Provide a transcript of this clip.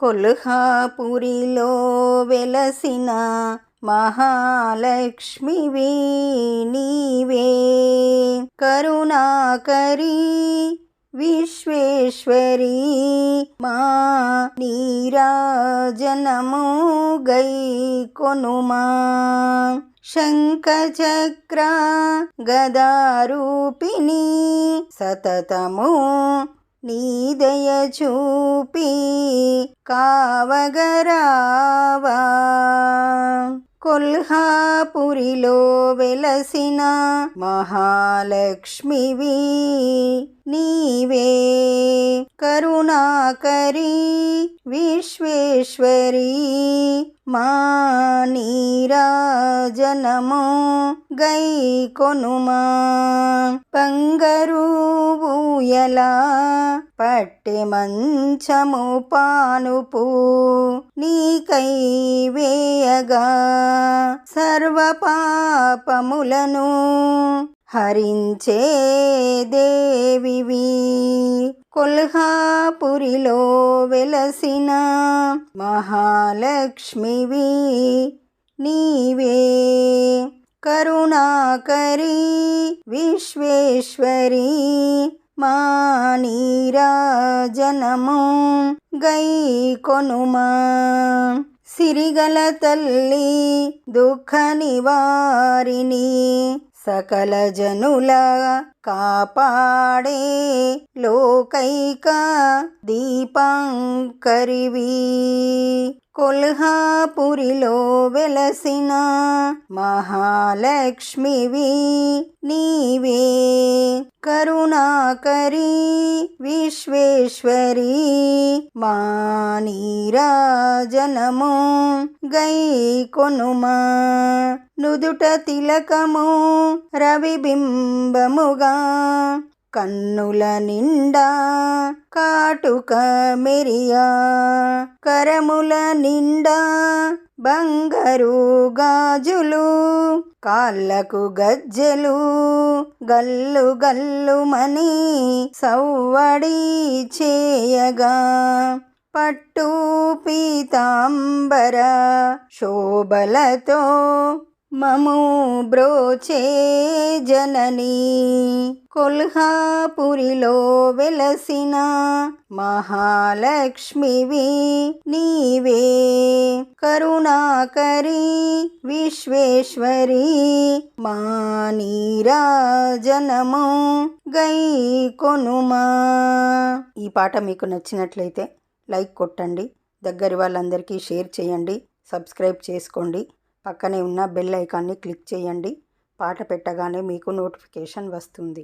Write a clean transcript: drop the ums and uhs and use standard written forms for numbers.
కొల్హాపురిలో వెలసిన మహాలక్ష్మివి నీవే, కరుణాకరి విశ్వేశ్వరి మా నీరాజనము గై కొనుమా. శంఖచక్ర గదారూపిణి సతతము నీ దయ చూపి కావగరావా. కొల్హాపురిలో వెలసిన మహాలక్ష్మివి నీవే, కరుణాకరి విశ్వేశ్వరి మా నీరాజనము గై కొనుమా. బంగారు ఊయల పట్టె మంచము పానుపు నీకై వేయగా, సర్వ పాపములను హరించే దేవివి. కొల్హాపురిలో వెలసిన మహాలక్ష్మివి నీవే, కరుణాకరి విశ్వేశ్వరి మా నీరాజనము గై కొనుమా. సిరిగల తల్లి దుఃఖ నివారిణి, సకల జనుల కాపాడే లోకైక దీపాంకరివి. కొల్హాపురిలో వెలసిన మహాలక్ష్మివి నీవే, కరుణాకరి విశ్వేశ్వరి మా నీరాజనము గై కొనుమా. నుదుట తిలకము రవిబింబముగా, కన్నుల నిండా కాటుక మెరియా, కరముల నిండా బంగారు గాజులు, కాళ్ళకు గజ్జెలు గల్లు గల్లుమని సవ్వడి చేయగా, పట్టు పీతాంబర శోభలతో మము బ్రోచే జనని. కొల్హాపురిలో వెలసిన మహాలక్ష్మివి నీవే, కరుణాకరి విశ్వేశ్వరి మా నీరాజనము గై కొనుమా. ఈ పాట మీకు నచ్చినట్లయితే లైక్ కొట్టండి, దగ్గరి వాళ్ళందరికీ షేర్ చేయండి, సబ్స్క్రైబ్ చేసుకోండి, పక్కనే ఉన్న బెల్ ఐకాన్ని క్లిక్ చేయండి. పాట పెట్టగానే మీకు నోటిఫికేషన్ వస్తుంది.